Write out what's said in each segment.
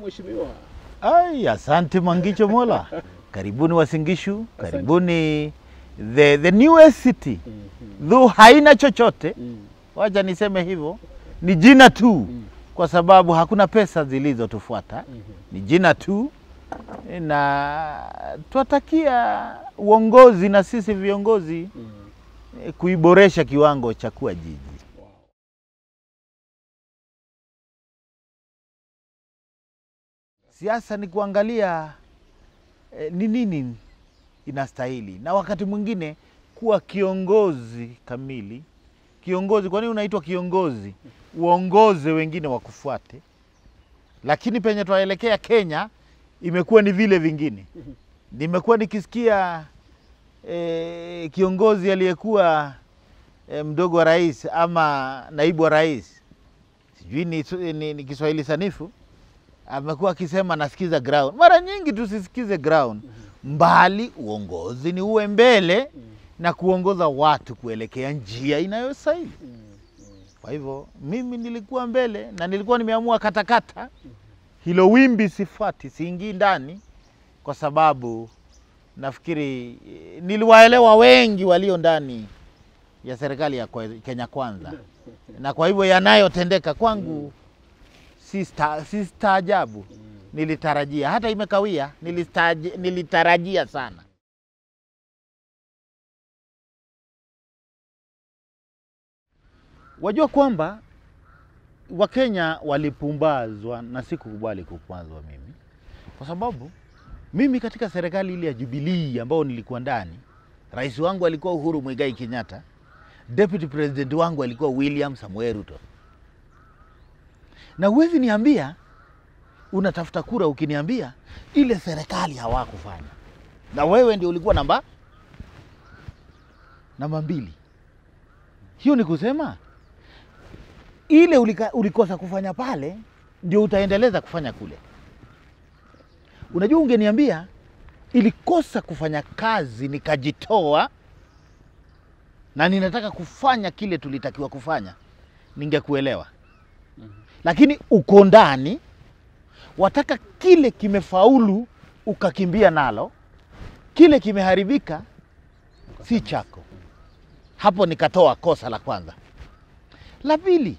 mheshimiwa. Asante Mangicho Mola. Karibuni Wasingishu, karibuni the newest city. Though haina chochote, wacha niseme hivyo, ni jina tu, kwa sababu hakuna pesa zilizotufuata. Ni jina tu, na tuatakia uongozi na sisi viongozi kuiboresha kiwango cha kuwa jiji. Siasa ni kuangalia ni nini inastahili, na wakati mwingine kuwa kiongozi kamili. Kiongozi, kwa nini unaitwa kiongozi? Uongoze wengine wakufuate. Lakini penye tunaelekea Kenya imekuwa ni vile vingine. Nimekuwa nikisikia kiongozi aliyekuwa mdogo wa rais ama naibu wa rais, sijui ni Kiswahili sanifu, amekuwa akisema nasikiza ground. Mara nyingi tusisikize ground, mbali uongozi ni uwe mbele na kuongoza watu kuelekea njia inayostahili. Kwa hivyo mimi nilikuwa mbele na nilikuwa nimeamua katakata hilo wimbi, sifuati, siingii ndani, kwa sababu nafikiri niliwaelewa wengi walio ndani ya serikali ya Kenya Kwanza, na kwa hivyo yanayotendeka kwangu si staajabu. Nilitarajia, hata imekawia, nilitarajia sana. Wajua kwamba Wakenya walipumbazwa na sikukubali kupumbazwa mimi, kwa sababu mimi katika serikali ile ya Jubilee ambao nilikuwa ndani, rais wangu alikuwa Uhuru Muigai Kenyatta, deputy president wangu alikuwa William Samoei Ruto. Na huwezi niambia unatafuta kura ukiniambia ile serikali hawakufanya, na wewe ndio ulikuwa namba 2. Hiyo ni kusema ile ulikosa kufanya pale ndio utaendeleza kufanya kule. Unajua, ungeniambia ilikosa kufanya kazi nikajitoa na ninataka kufanya kile tulitakiwa kufanya, ningekuelewa. Lakini uko ndani, wataka kile kimefaulu ukakimbia nalo, kile kimeharibika si chako. Hapo nikatoa kosa la kwanza. La pili,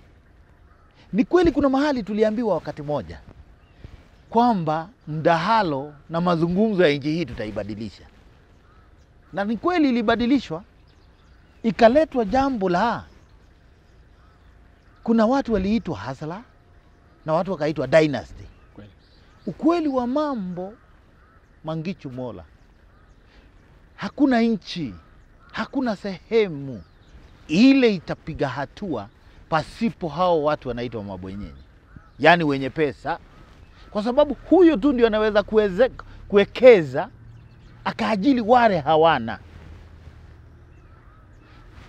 ni kweli kuna mahali tuliambiwa wakati moja kwamba mdahalo na mazungumzo ya nchi hii tutaibadilisha. Na ni kweli ilibadilishwa, ikaletwa jambo la, kuna watu waliitwa hasla na watu wakaitwa dynasty. Ukweli wa mambo, Mangicho Mola, hakuna nchi, hakuna sehemu ile itapiga hatua pasipo hao watu wanaitwa mabwenyenye, yani wenye pesa. Kwa sababu huyo tu ndio anaweza kuwekeza akaajili wale hawana.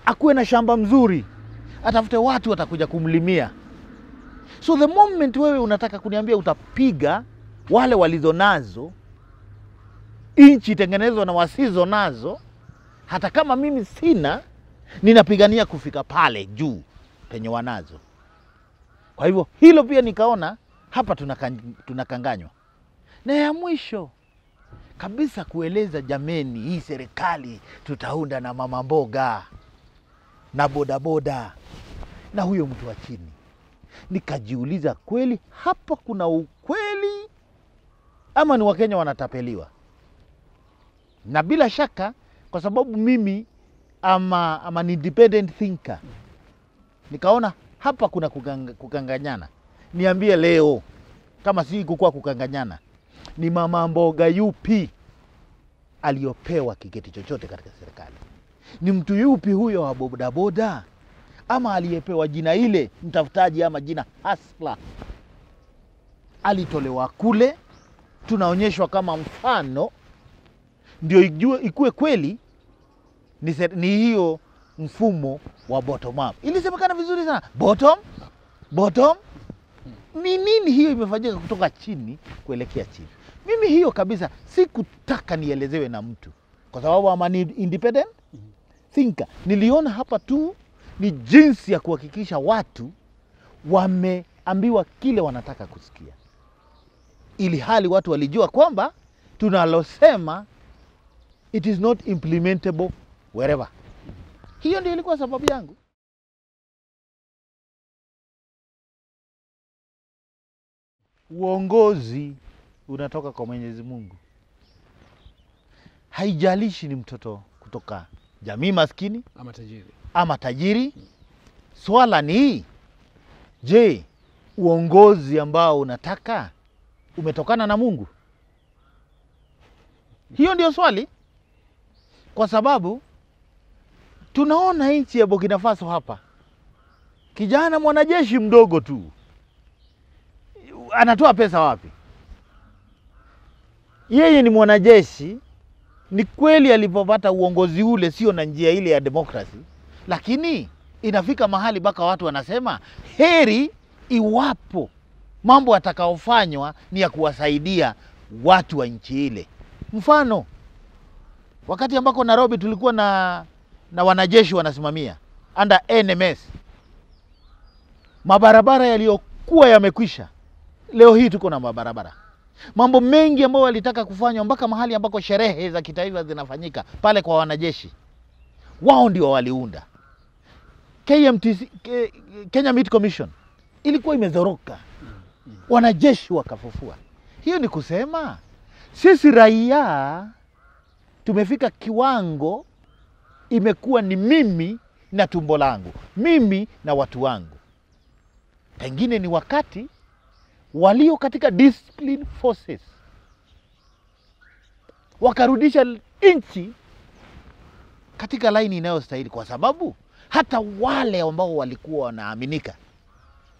Akuwe na shamba mzuri, atafute watu watakuja kumlimia. So the moment wewe unataka kuniambia utapiga wale walizo nazo, inchi tengenezwa na wasizo nazo, hata kama mimi sina, ninapigania kufika pale juu penye wanazo. Kwa hivyo hilo pia nikaona hapa tunakanganywa. Na ya mwisho kabisa kueleza, jameni, hii serikali tutaunda na mama mboga na bodaboda na huyo mtu wa chini. Nikajiuliza, kweli hapa kuna ukweli ama ni Wakenya wanatapeliwa? Na bila shaka, kwa sababu mimi ama an independent thinker, nikaona hapa kuna kukanganyana. Niambie leo, kama si kukua kukanganyana, ni mama mboga yupi aliopewa kiketi chochote katika serikali? Ni mtu yupi huyo wa bodaboda ama aliyepewa jina ile mtafutaji ama jina hasla? Alitolewa kule, tunaonyeshwa kama mfano, ndio ikue kweli ni hiyo mfumo wa bottom up. Ilisemekana vizuri sana, bottom ni nini? Hiyo imefanyika kutoka chini kuelekea chini. Mimi hiyo kabisa sikutaka nielezewe na mtu, kwa sababu ama ni independent thinker. Niliona hapa tu ni jinsi ya kuhakikisha watu wameambiwa kile wanataka kusikia. ili hali watu walijua kwamba tunalosema it is not implementable wherever. Hiyo ndio ilikuwa sababu yangu. Uongozi unatoka kwa Mwenyezi Mungu. Haijalishi ni mtoto kutoka jamii maskini ama tajiri. Swala ni, je, uongozi ambao unataka umetokana na Mungu? Hiyo ndio swali. Kwa sababu tunaona nchi ya Burkina Faso hapa, kijana mwanajeshi mdogo tu anatoa pesa wapi? Yeye ni mwanajeshi, ni kweli alipopata uongozi ule sio na njia ile ya demokrasi, lakini inafika mahali baka watu wanasema heri iwapo mambo atakaofanywa ni ya kuwasaidia watu wa nchi ile. Mfano, wakati ambako Nairobi tulikuwa na wanajeshi wanasimamia under NMS, mabarabara yaliyokuwa yamekwisha, leo hii tuko na mabarabara. Mambo mengi ambayo walitaka kufanywa, mpaka mahali ambako sherehe za kitaifa zinafanyika pale kwa wanajeshi, wao ndio waliunda. KMTC, Kenya Meat Commission, ilikuwa imezoroka, wanajeshi wakafufua. Hiyo ni kusema sisi raia tumefika kiwango imekuwa ni mimi na tumbo langu, mimi na watu wangu. Pengine ni wakati walio katika discipline forces wakarudisha nchi katika laini inayostahili, kwa sababu hata wale ambao walikuwa wanaaminika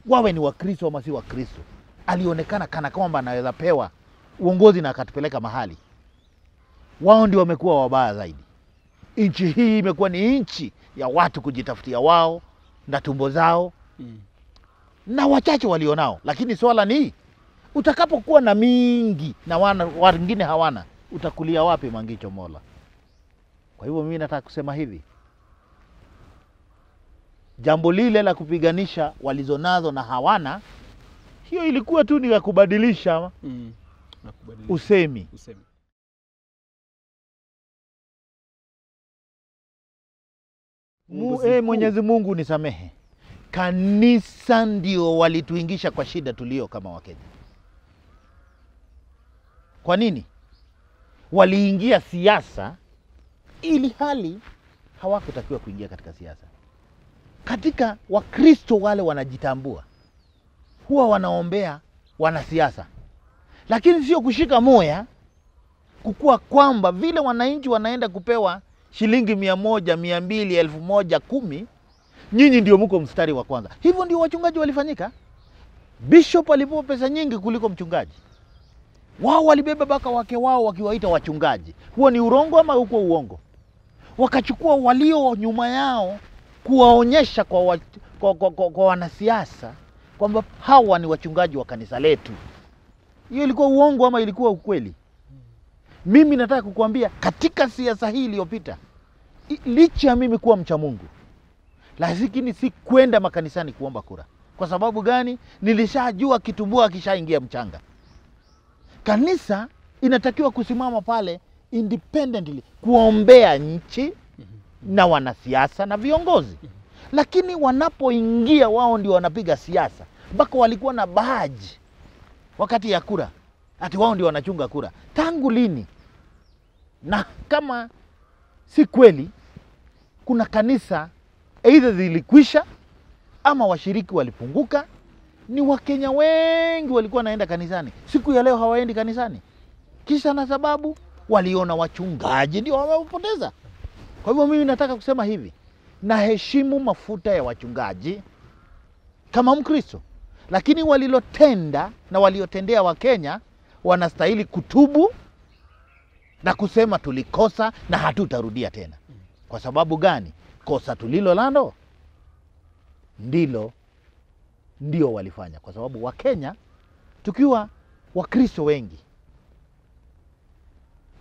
wawe ni Wakristo ama si Wakristo, alionekana kana kwamba anaweza pewa uongozi na akatupeleka mahali, wao ndio wamekuwa wabaya zaidi. Nchi hii imekuwa ni nchi ya watu kujitafutia wao na tumbo zao na wachache walionao. Lakini swala ni, utakapokuwa na mingi na wengine hawana, utakulia wapi mangicho Mola? Kwa hivyo mimi nataka kusema hivi, jambo lile la kupiganisha walizonazo na hawana, hiyo ilikuwa tu ni ya kubadilisha usemi. Mwenyezi Mungu nisamehe, kanisa ndio walituingisha kwa shida tulio kama Wakenya. Kwa nini? Waliingia siasa ili hali hawakutakiwa kuingia katika siasa. Katika Wakristo wale wanajitambua, huwa wanaombea wanasiasa, lakini sio kushika moya kukua kwamba vile wananchi wanaenda kupewa shilingi 100, 200, 1000, 10, nyinyi ndio mko mstari wa kwanza. Hivyo ndio wachungaji walifanyika. Bishop alipewa pesa nyingi kuliko mchungaji. Wao walibeba baka wake wao wakiwaita wachungaji. Huo ni urongo ama uko uongo? Wakachukua walio nyuma yao kuwaonyesha kwa wanasiasa kwamba hawa ni wachungaji wa kanisa letu. Hiyo ilikuwa uongo ama ilikuwa ukweli? Mimi nataka kukuambia, katika siasa hii iliyopita, licha ya mimi kuwa mcha Mungu, lakini si kwenda makanisani kuomba kura. Kwa sababu gani? Nilishajua kitumbua kishaingia mchanga. Kanisa inatakiwa kusimama pale independently kuombea nchi na wanasiasa na viongozi. Lakini wanapoingia wao ndio wanapiga siasa. Mpaka walikuwa na badge wakati ya kura, ati wao ndio wanachunga kura. Tangu lini? Na kama si kweli, kuna kanisa either zilikwisha ama washiriki walipunguka. Ni Wakenya wengi walikuwa naenda kanisani, siku ya leo hawaendi kanisani. Kisha na sababu waliona wachungaji ndio wamepoteza. Kwa hivyo mimi nataka kusema hivi, naheshimu mafuta ya wachungaji kama Mkristo, lakini walilotenda na waliotendea Wakenya wanastahili kutubu na kusema tulikosa na hatutarudia tena. Kwa sababu gani? Kosa tulilo nalo ndio walifanya. Kwa sababu Wakenya tukiwa Wakristo wengi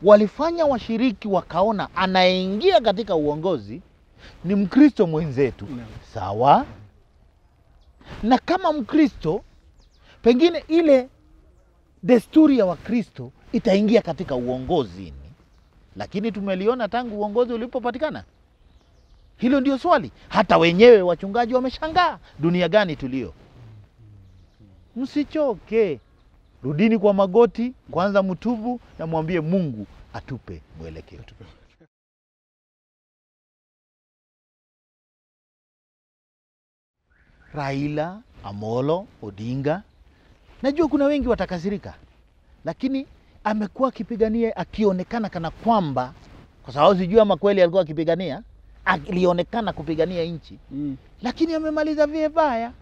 walifanya washiriki wakaona anaingia katika uongozi ni Mkristo mwenzetu. Sawa? Na kama Mkristo, pengine ile desturi ya Wakristo itaingia katika uongozini. Lakini tumeliona tangu uongozi ulipopatikana. Hilo ndio swali. Hata wenyewe wachungaji wameshangaa, dunia gani tulio? Msichoke. Rudini kwa magoti, kwanza mtubu na mwambie Mungu atupe mwelekeo. Raila Amolo Odinga, najua kuna wengi watakasirika, lakini amekuwa akipigania, akionekana kana kwamba, kwa sababu sijui ama kweli alikuwa akipigania, alionekana kupigania nchi. Lakini amemaliza vibaya.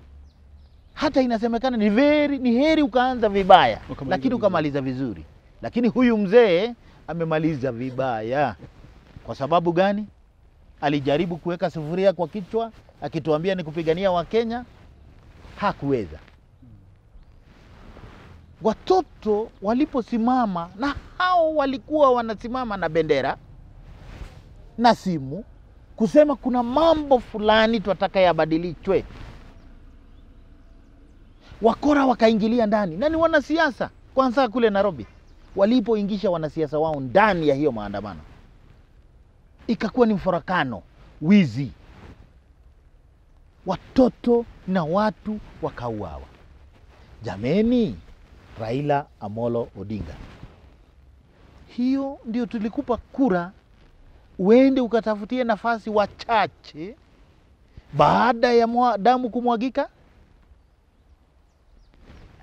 Hata inasemekana ni heri ukaanza vibaya lakini ukamaliza vizuri. Lakini huyu mzee amemaliza vibaya. Kwa sababu gani? Alijaribu kuweka sufuria kwa kichwa akituambia ni kupigania Wakenya, hakuweza. Watoto waliposimama, na hao walikuwa wanasimama na bendera na simu kusema kuna mambo fulani tunataka yabadilishwe, wakora wakaingilia ndani. Na ni wanasiasa kwanza kule Nairobi walipoingisha wanasiasa wao ndani ya hiyo maandamano, ikakuwa ni mfarakano, wizi, watoto na watu wakauawa. Jameni, Raila Amolo Odinga, hiyo ndio tulikupa kura uende ukatafutie nafasi wachache baada ya damu kumwagika?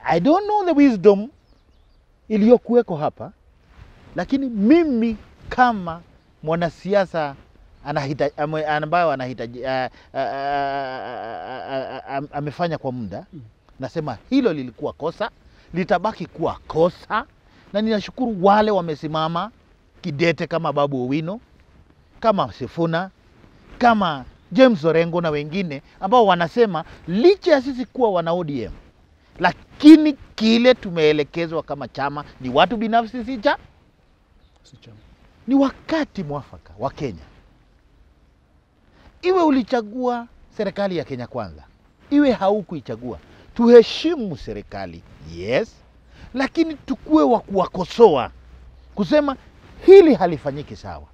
I don't know the wisdom iliyokuweko hapa, lakini mimi kama mwanasiasa ambayo anahitaji amefanya kwa muda, nasema hilo lilikuwa kosa, litabaki kuwa kosa. Na ninashukuru wale wamesimama kidete kama Babu Owino, kama Sifuna, kama James Orengo na wengine ambao wanasema licha ya sisi kuwa wana ODM, lakini kile tumeelekezwa kama chama ni watu binafsi, si chama. Ni wakati mwafaka wa Kenya. Iwe ulichagua serikali ya Kenya Kwanza, iwe haukuichagua, tuheshimu serikali, yes, lakini tukue wa kuwakosoa, kusema hili halifanyiki sawa,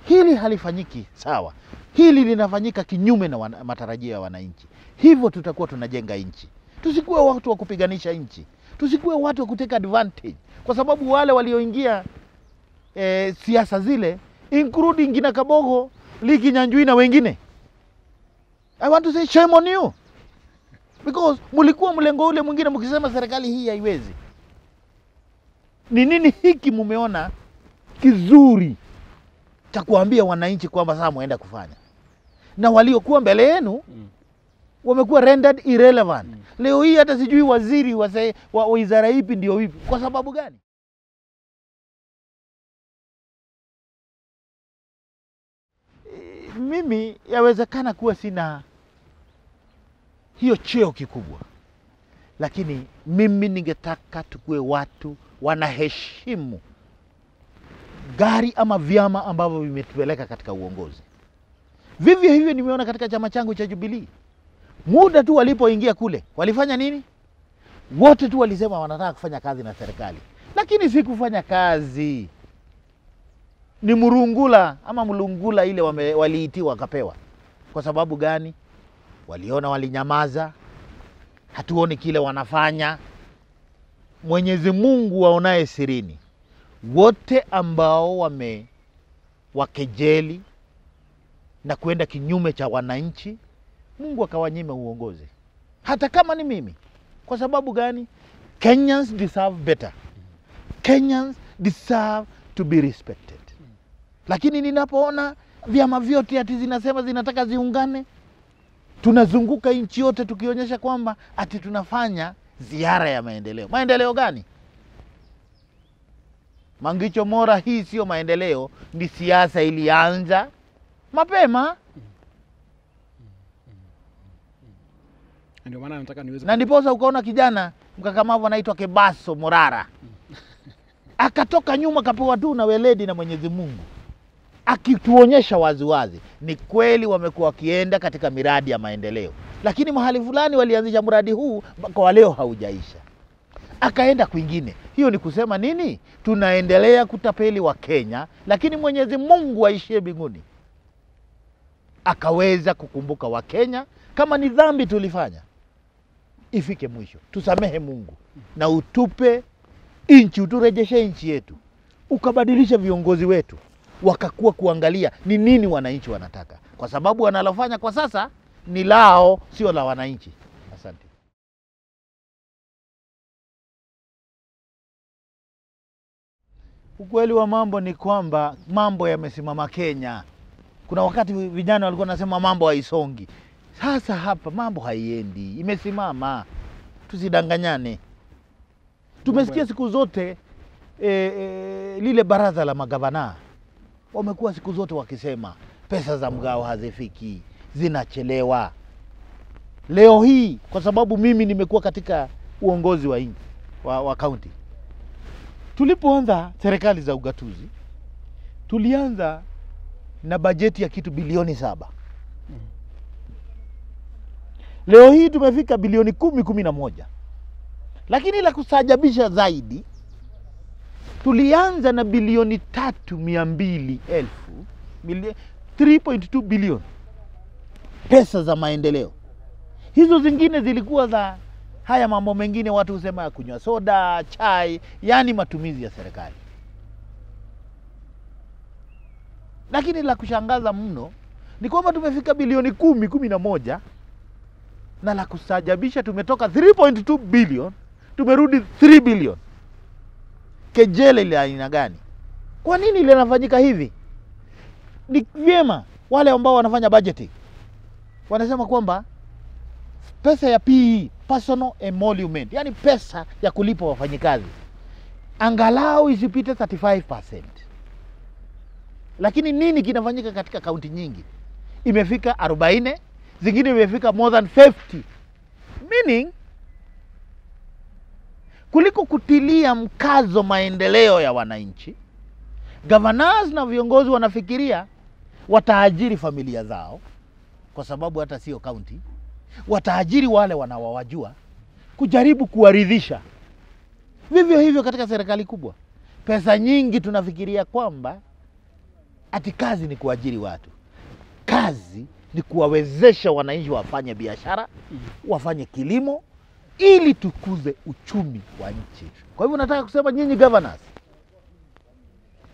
hili halifanyiki sawa, hili linafanyika kinyume na matarajio ya wananchi. Hivyo tutakuwa tunajenga nchi. Tusikuwe watu wa kupiganisha nchi, tusikuwe watu wa kuteka advantage, kwa sababu wale walioingia siasa zile, including Gina Kabogo, Liki Nyanjui na wengine, I want to say shame on you, because mulikuwa mlengo ule mwingine mkisema serikali hii haiwezi. Ni nini hiki mumeona kizuri cha kuambia wananchi kwamba sasa muenda kufanya? Na waliokuwa mbele yenu wamekuwa rendered irrelevant. Leo hii hata sijui waziri wa wizara ipi ndio ipi. Kwa sababu gani? Mimi yawezekana kuwa sina hiyo cheo kikubwa, lakini mimi ningetaka tukue watu wanaheshimu gari ama vyama ambavyo vimetupeleka katika uongozi. Vivyo hivyo nimeona katika chama changu cha Jubilee. Muda tu walipoingia kule, walifanya nini? Wote tu walisema wanataka kufanya kazi na serikali. Lakini si kufanya kazi. Ni murungula ama mulungula ile waliitiwa wakapewa. Kwa sababu gani? Waliona walinyamaza. Hatuoni kile wanafanya. Mwenyezi Mungu waonaye sirini, wote ambao wakejeli na kuenda kinyume cha wananchi, Mungu akawanyima uongozi. Hata kama ni mimi. Kwa sababu gani? Kenyans deserve better. Kenyans deserve to be respected. Lakini ninapoona vyama vyote ati zinasema zinataka ziungane, tunazunguka nchi yote tukionyesha kwamba ati tunafanya ziara ya maendeleo. Maendeleo gani? Mangicho Mora, hii sio maendeleo, ni siasa ilianza mapema. Ndio maana nataka niweze. Na ndiposa ukaona kijana mkakamavu anaitwa Kebaso Morara akatoka nyuma kapewa tu na weledi na Mwenyezi Mungu, akituonyesha waziwazi ni kweli wamekuwa wakienda katika miradi ya maendeleo, lakini mahali fulani walianzisha mradi huu kwa leo haujaisha. Akaenda kwingine, Hiyo ni kusema nini? Tunaendelea kutapeli wa Kenya, lakini Mwenyezi Mungu aishie mbinguni akaweza kukumbuka wa Kenya. Kama ni dhambi tulifanya, ifike mwisho, tusamehe Mungu na utupe inchi, uturejeshe inchi yetu, ukabadilisha viongozi wetu wakakuwa kuangalia ni nini wananchi wanataka, kwa sababu wanalofanya kwa sasa ni lao, sio la wananchi. Asante. Ukweli wa mambo ni kwamba mambo yamesimama Kenya. Kuna wakati vijana walikuwa nasema mambo haisongi. Sasa hapa mambo haiendi, imesimama. Tusidanganyane. Tumesikia siku zote lile baraza la magavana wamekuwa siku zote wakisema pesa za mgao hazifiki, zinachelewa. Leo hii kwa sababu mimi nimekuwa katika uongozi wa county, tulipoanza serikali za ugatuzi tulianza na bajeti ya kitu bilioni 7. Leo hii tumefika bilioni 11. Lakini la kusajabisha zaidi, tulianza na bilioni 3,200,000, 3.2 bilioni pesa za maendeleo. Hizo zingine zilikuwa za haya mambo mengine watu husema ya kunywa soda, chai, yani matumizi ya serikali. Lakini la kushangaza mno ni kwamba tumefika bilioni 11, na la kusajabisha tumetoka 3.2 bilioni tumerudi 3 bilioni. Kejele ile aina gani? Kwa nini ile inafanyika hivi? Ni vyema wale ambao wanafanya budgeting wanasema kwamba pesa ya PE, personal emolument, yani pesa ya kulipa wafanyikazi, angalau isipite 35%. Lakini nini kinafanyika katika kaunti nyingi? Imefika 40, zingine imefika more than 50. Meaning, kuliko kutilia mkazo maendeleo ya wananchi, governors na viongozi wanafikiria wataajiri familia zao, kwa sababu hata sio county, wataajiri wale wanawajua kujaribu kuwaridhisha. Vivyo hivyo katika serikali kubwa, pesa nyingi tunafikiria kwamba ati kazi ni kuajiri watu. Kazi ni kuwawezesha wananchi wafanye biashara, wafanye kilimo, ili tukuze uchumi wa nchi. Kwa hivyo nataka kusema nyinyi governors,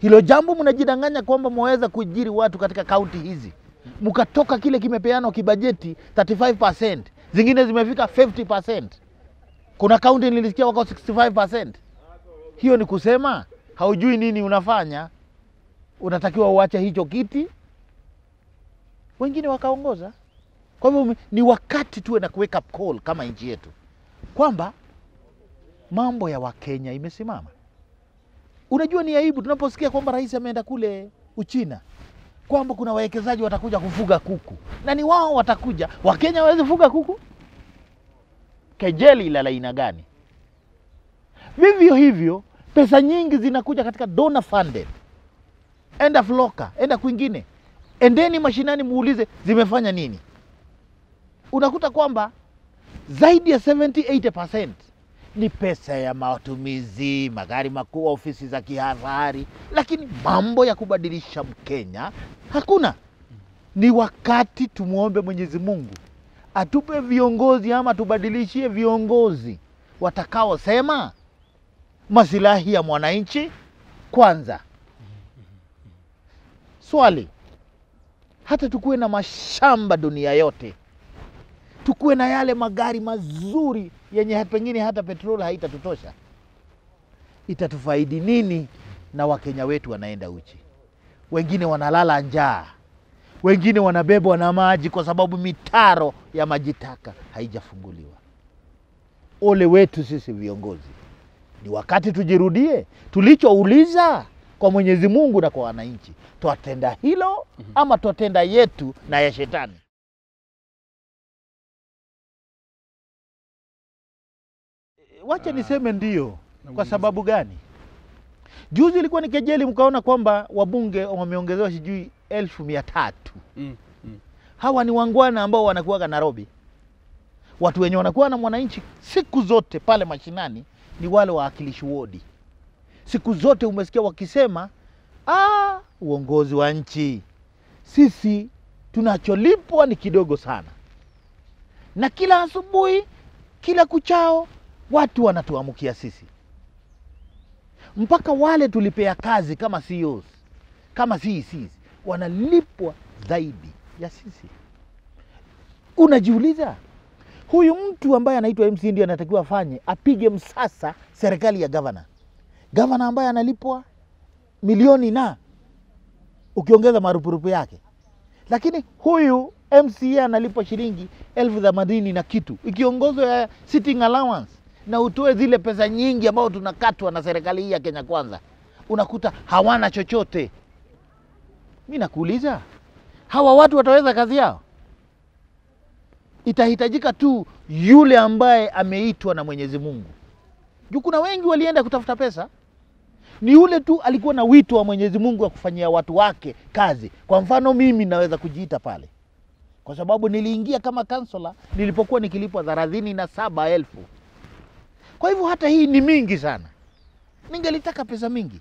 hilo jambo mnajidanganya kwamba mwaweza kuajiri watu katika kaunti hizi. Mkatoka kile kimepeano kibajeti 35%, zingine zimefika 50%. Kuna kaunti nilisikia wako 65%. Hiyo ni kusema haujui nini unafanya. Unatakiwa uache hicho kiti, wengine wakaongoza. Kwa hivyo ni wakati tuwe na wake up call kama nchi yetu kwamba mambo ya Wakenya imesimama. Unajua ni aibu tunaposikia kwamba rais ameenda kule Uchina, kwamba kuna wawekezaji watakuja kufuga kuku, na ni wao watakuja. Wakenya hawezi fuga kuku? Kejeli la aina gani? Vivyo hivyo pesa nyingi zinakuja katika donor funded. Enda Floka, enda kwingine, endeni mashinani muulize zimefanya nini. Unakuta kwamba zaidi ya 70-80% ni pesa ya matumizi, magari makuu, ofisi za kifahari, lakini mambo ya kubadilisha Mkenya hakuna. Ni wakati tumuombe Mwenyezi Mungu atupe viongozi, ama tubadilishie viongozi watakao sema maslahi ya mwananchi kwanza. Swali, hata tukuwe na mashamba dunia yote, tukuwe na yale magari mazuri yenye pengine hata petroli haitatutosha, itatufaidi nini na Wakenya wetu wanaenda uchi? Wengine wanalala njaa, wengine wanabebwa na maji kwa sababu mitaro ya majitaka haijafunguliwa. Ole wetu sisi viongozi. Ni wakati tujirudie tulichouliza kwa Mwenyezi Mungu na kwa wananchi. Tuatenda hilo ama tuatenda yetu na ya shetani? Wacha niseme ndio. Kwa sababu gani? Juzi ilikuwa ni kejeli, mkaona kwamba wabunge wameongezewa sijui 1,300. Hawa ni wangwana ambao wanakuwa Nairobi. Watu wenye wanakuwa na mwananchi siku zote pale mashinani ni wale waakilishi wodi. Siku zote umesikia wakisema, uongozi wa nchi, sisi tunacholipwa ni kidogo sana. Na kila asubuhi, kila kuchao, watu wanatuamukia sisi. Mpaka wale tulipea kazi kama CEOs, kama CECs, wanalipwa zaidi ya sisi. Unajiuliza, huyu mtu ambaye anaitwa MC ndiye anatakiwa afanye, apige msasa serikali ya governor. Governor ambaye analipwa milioni na ukiongeza marupurupu yake. Lakini huyu MCA analipwa shilingi 10,080 na kitu. Ikiongozwa ya sitting allowance na utoe zile pesa nyingi ambao tunakatwa na serikali hii ya Kenya Kwanza, unakuta hawana chochote. Mimi nakuuliza, hawa watu wataweza kazi yao? Itahitajika tu yule ambaye ameitwa na Mwenyezi Mungu. Juu kuna wengi walienda kutafuta pesa. Ni yule tu alikuwa na wito wa Mwenyezi Mungu wa kufanyia watu wake kazi. Kwa mfano mimi naweza kujiita pale, kwa sababu niliingia kama kansula nilipokuwa nikilipwa 37,000. Kwa hivyo hata hii ni mingi sana. Ningelitaka pesa mingi,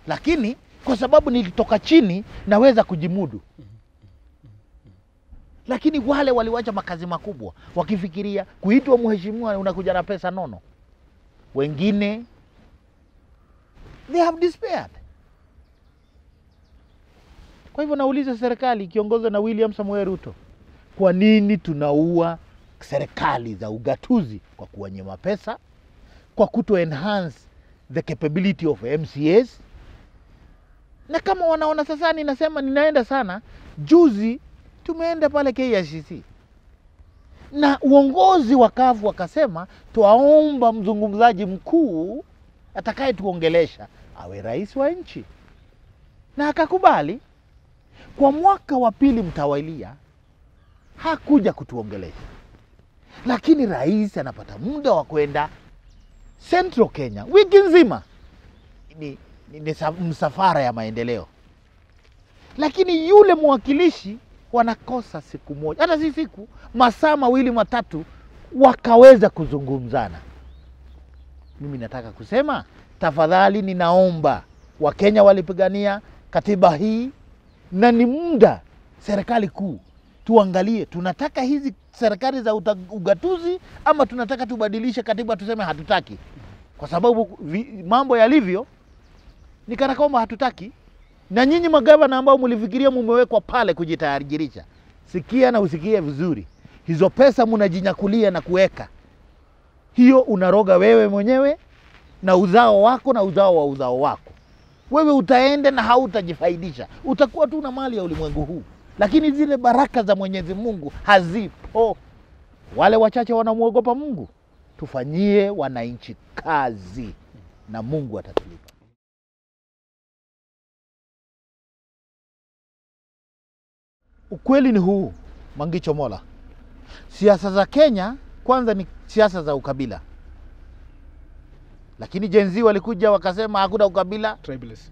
lakini kwa sababu nilitoka chini naweza kujimudu. Lakini wale waliwacha makazi makubwa wakifikiria kuitwa mheshimiwa unakuja na pesa nono. Wengine they have despaired. Kwa hivyo nauliza serikali ikiongozwa na William Samoei Ruto, kwa nini tunaua serikali za ugatuzi kwa kuwanyima pesa, kwa kuto enhance the capability of MCAs? Na kama wanaona sasa ninasema ninaenda sana, juzi tumeenda pale KICC na uongozi wa CAF wakasema tuwaomba mzungumzaji mkuu atakaye tuongelesha awe rais wa nchi, na akakubali. Kwa mwaka wa pili mtawalia hakuja kutuongelesha, lakini rais anapata muda wa kwenda Central Kenya wiki nzima. Ni msafara ya maendeleo, lakini yule mwakilishi wanakosa siku moja, hata si siku, masaa 2 matatu wakaweza kuzungumzana. Mimi nataka kusema, tafadhali ninaomba, Wakenya walipigania katiba hii na ni muda serikali kuu tuangalie, tunataka hizi serikali za ugatuzi ama tunataka tubadilishe katiba tuseme hatutaki. Kwa sababu mambo yalivyo ni kana kwamba hatutaki. Na nyinyi magavana ambao mlifikiria mumewekwa pale kujitayarisha, sikia na usikie vizuri. Hizo pesa mnajinyakulia na kuweka. Hiyo unaroga wewe mwenyewe na uzao wako na uzao wa uzao wako. Wewe utaenda na hautajifaidisha. Utakuwa tu na mali ya ulimwengu huu. Lakini zile baraka za Mwenyezi Mungu hazipo. Wale wachache wanamuogopa Mungu. Tufanyie wananchi kazi na Mungu atatulipa. Ukweli ni huu, Mangicho Mola. Siasa za Kenya kwanza ni siasa za ukabila. Lakini Gen Z walikuja wakasema hakuna ukabila, Tribalism.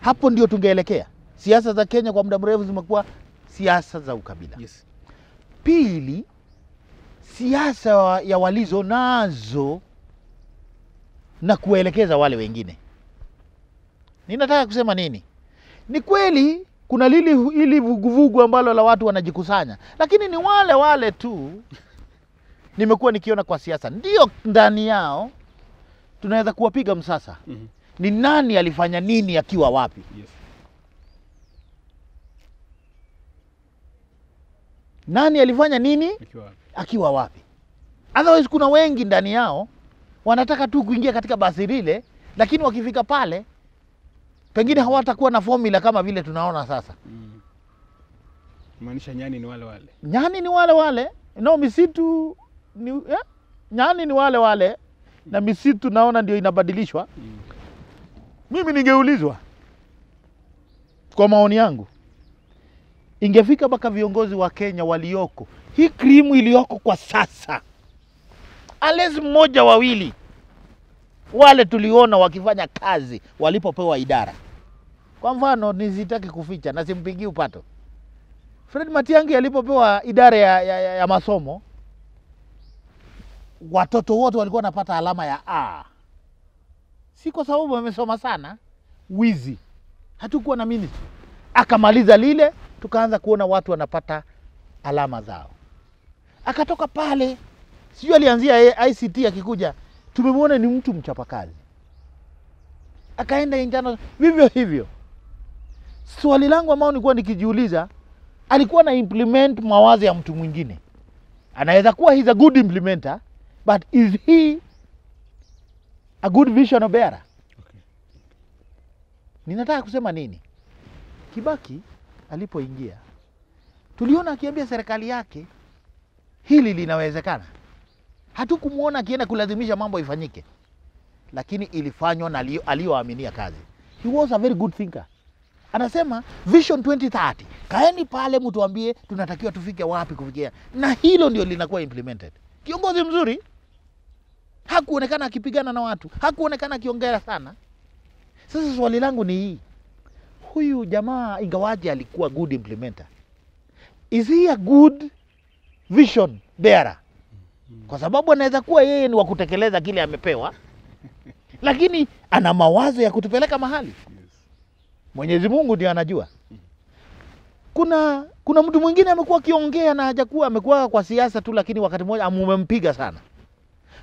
Hapo ndio tungeelekea. Siasa za Kenya kwa muda mrefu zimekuwa siasa za ukabila. Yes. Pili, siasa ya walizo nazo na kuelekeza wale wengine. Ninataka kusema nini? Ni kweli kuna ili vuguvugu ambalo la watu wanajikusanya, lakini ni wale tu nimekuwa nikiona kwa siasa. Ndio ndani yao tunaweza kuwapiga msasa. Ni nani alifanya nini akiwa wapi? Yes. Nani alifanya nini akiwa wapi? Otherwise kuna wengi ndani yao wanataka tu kuingia katika basi lile, lakini wakifika pale pengine hawatakuwa na formula kama vile tunaona sasa. Maanisha nyani ni wale. Nyani ni wale. No, misitu ni nyani ni wale na misitu naona ndio inabadilishwa. Mimi ningeulizwa, kwa maoni yangu, ingefika mpaka viongozi wa Kenya walioko, hii krimu iliyoko kwa sasa, alezi mmoja wawili wale tuliona wakifanya kazi walipopewa idara. Kwa mfano nisitaki kuficha na simpigi upato, Fred Matiang'i alipopewa idara ya masomo, watoto wote walikuwa wanapata alama ya A. si kwa sababu amesoma sana, wizi. Hatukuwa na ministry. Akamaliza lile, tukaanza kuona watu wanapata alama zao. Akatoka pale, sijui alianzia ICT akikuja, tumemwona ni mtu mchapakazi. Akaenda internal vivyo hivyo. Swali langu ambao nilikuwa nikijiuliza, alikuwa na implement mawazo ya mtu mwingine. Anaweza kuwa he's a good implementer, but is he a good vision bearer? Okay. Ninataka kusema nini? Kibaki alipoingia, tuliona akiambia serikali yake hili linawezekana. Hatukumuona akienda kulazimisha mambo ifanyike, lakini ilifanywa na aliyoaminia kazi. He was a very good thinker. Anasema Vision 2030, kaeni pale mtuambie tunatakiwa tufike wapi kufikia, na hilo ndio linakuwa implemented. Kiongozi mzuri. Hakuonekana akipigana na watu, hakuonekana akiongea sana. Sasa swali langu ni hii, huyu jamaa ingawaje alikuwa good implementer, is he a good vision bearer? Kwa sababu anaweza kuwa yeye ni wa kutekeleza kile amepewa, lakini ana mawazo ya kutupeleka mahali. Mwenyezi Mungu ndiye anajua. Kuna mtu mwingine amekuwa akiongea na hajakuwa, amekuwa kwa siasa tu, lakini wakati mmoja amempiga sana.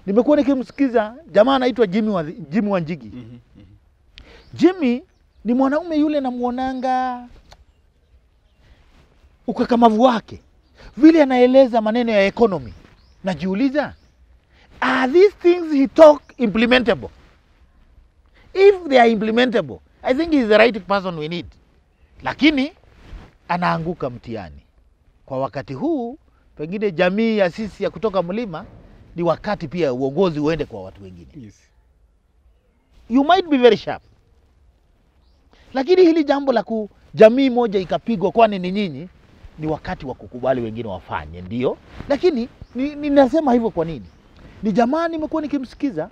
Nimekuwa nikimsikiza jamaa anaitwa Jimmy Wanjigi. Jimmy ni mwanaume yule namuonanga ukakamavu wake, vile anaeleza maneno ya economy. Najiuliza, are these things he talk implementable? If they are implementable, I think he is the right person we need. Lakini anaanguka mtihani. Kwa wakati huu, pengine jamii ya sisi ya kutoka mlima, ni wakati pia uongozi uende kwa watu wengine. Yes. You might be very sharp. Lakini hili jambo la jamii moja ikapigwa kwani ni nyinyi, ni wakati wa kukubali wengine wafanye, ndio. Lakini ninasema hivyo kwa nini? Ni jamaa nimekuwa nikimsikiza,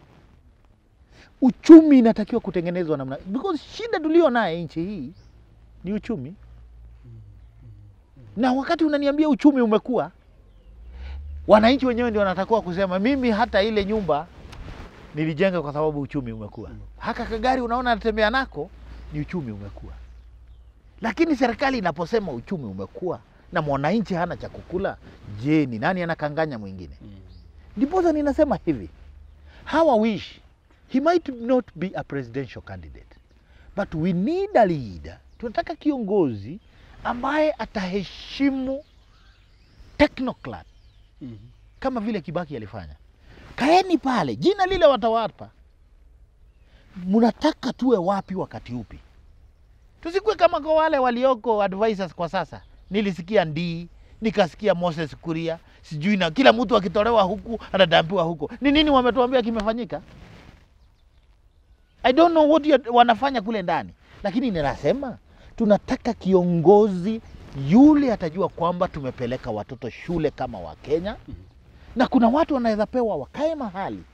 uchumi inatakiwa kutengenezwa namna, because shida tulio naye nchi hii ni uchumi. Na wakati unaniambia uchumi umekuwa, wananchi wenyewe ndio wanatakiwa kusema mimi hata ile nyumba nilijenga kwa sababu uchumi umekuwa. Haka kagari unaona natembea nako ni uchumi umekuwa. Lakini serikali inaposema uchumi umekuwa na mwananchi hana cha kukula, je, ni nani anakanganya mwingine? Ndiposa ninasema hivi, how I wish he might not be a presidential candidate, but we need a leader. Tunataka kiongozi ambaye ataheshimu technocrat. Kama vile Kibaki alifanya. Kaeni pale, jina lile watawapa. Mnataka tuwe wapi wakati upi? Tusikue kama kwa wale walioko advisors kwa sasa. Nilisikia Ndii, nikasikia Moses Kuria, sijui na kila mtu akitolewa huku anadampiwa huko. Ni nini wametuambia kimefanyika? I don't know what wanafanya kule ndani. Lakini ninasema tunataka kiongozi yule atajua kwamba tumepeleka watoto shule kama wa Kenya. Na kuna watu wanaweza pewa wakae mahali,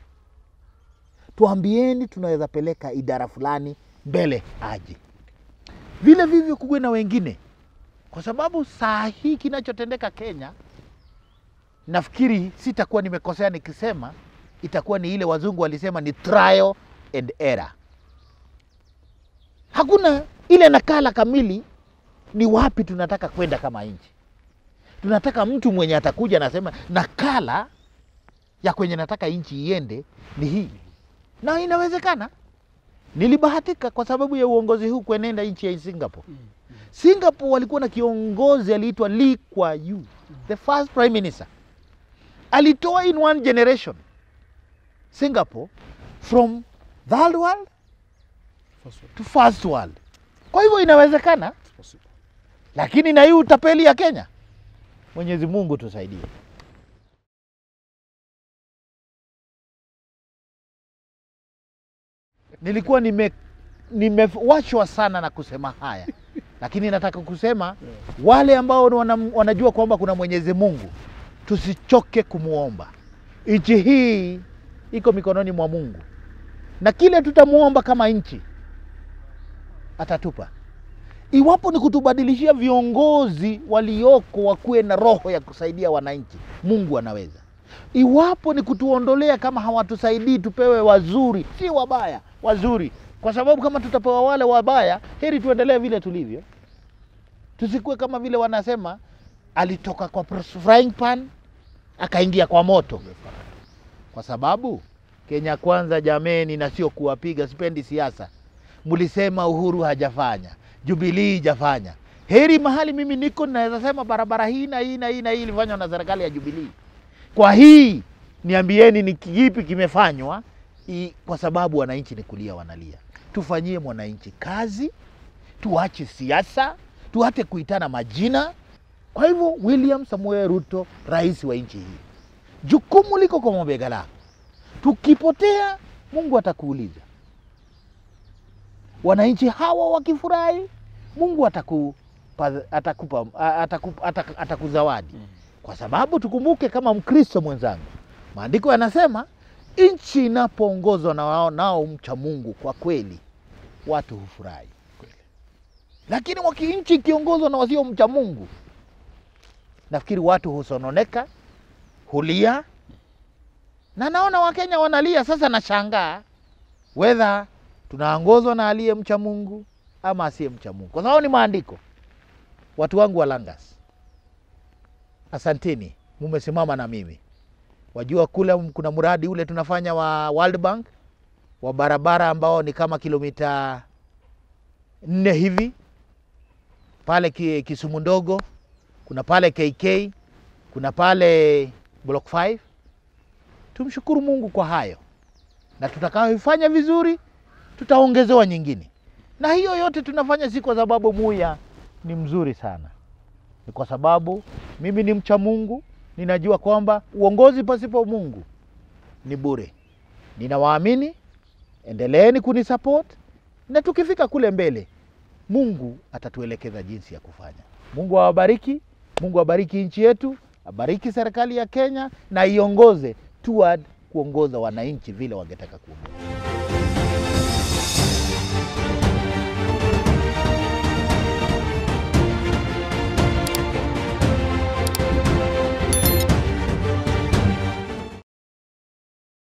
tuambieni tunaweza peleka idara fulani mbele aje. Vile vivyo kuwe na wengine. Kwa sababu saa hii kinachotendeka Kenya, nafikiri sitakuwa nimekosea nikisema itakuwa ni ile wazungu walisema ni trial and error. Hakuna ile nakala kamili ni wapi tunataka kwenda kama nchi. Tunataka mtu mwenye atakuja na sema nakala ya kwenye nataka nchi iende ni hii. Na inawezekana. Nilibahatika kwa sababu ya uongozi huu kuenenda nchi ya Singapore. Singapore walikuwa na kiongozi aliitwa Lee Kuan Yew, the first prime minister. Alitoa in one generation Singapore from third world to first world. Kwa hivyo inawezekana. Lakini na hii utapeli ya Kenya, Mwenyezi Mungu tusaidie. Nilikuwa nimewachwa sana na kusema haya. Lakini nataka kusema wale ambao wanajua kwamba kuna Mwenyezi Mungu, tusichoke kumuomba. Nchi hii iko mikononi mwa Mungu. Na kile tutamuomba kama nchi atatupa. Iwapo ni kutubadilishia viongozi walioko wakuwe na roho ya kusaidia wananchi, Mungu anaweza. Iwapo ni kutuondolea kama hawatusaidii tupewe wazuri, si wabaya, wazuri, kwa sababu kama tutapewa wale wabaya, heri tuendelee vile tulivyo. Tusikue kama vile wanasema alitoka kwa frying pan akaingia kwa moto. Kwa sababu Kenya Kwanza jameni, na sio kuwapiga, sipendi siasa. Mlisema Uhuru hajafanya, Jubilee hajafanya. Heri mahali mimi niko naweza sema barabara hii na hii na hii na hii ilifanywa na serikali ya Jubilee. Kwa hii niambieni ni kipi kimefanywa, kwa sababu wananchi ni kulia wanalia. Tufanyie mwananchi kazi, tuache siasa, tuache kuitana majina. Kwa hivyo William Samuel Ruto, rais wa nchi hii, jukumu liko kwa mabega lako. Tukipotea, Mungu atakuuliza. Wananchi hawa wakifurahi, Mungu atakuzawadi. Kwa sababu tukumbuke kama Mkristo mwenzangu, maandiko yanasema nchi inapoongozwa na nao mcha Mungu, kwa kweli watu hufurahi. Lakini nchi ikiongozwa na wasio mcha Mungu, nafikiri watu husononeka, hulia. Na naona Wakenya wanalia sasa. Nashangaa whether tunaongozwa na aliye mcha Mungu ama asiye mcha Mungu, kwa sababu ni maandiko. Watu wangu wa Langas, asanteni, mumesimama na mimi. Wajua kule kuna mradi ule tunafanya wa World Bank wa barabara ambao ni kama kilomita 4 hivi. Pale Kisumu ndogo, kuna pale KK, kuna pale Block 5. Tumshukuru Mungu kwa hayo. Na tutakaoifanya vizuri, tutaongezewa nyingine. Na hiyo yote tunafanya si kwa sababu Muya ni mzuri sana. Ni kwa sababu mimi ni mcha Mungu, ninajua kwamba uongozi pasipo Mungu ni bure. Ninawaamini, endeleeni kunisupport, na tukifika kule mbele, Mungu atatuelekeza jinsi ya kufanya. Mungu awabariki, Mungu abariki nchi yetu, abariki serikali ya Kenya, na iongoze toward kuongoza wananchi vile wangetaka kuongoza.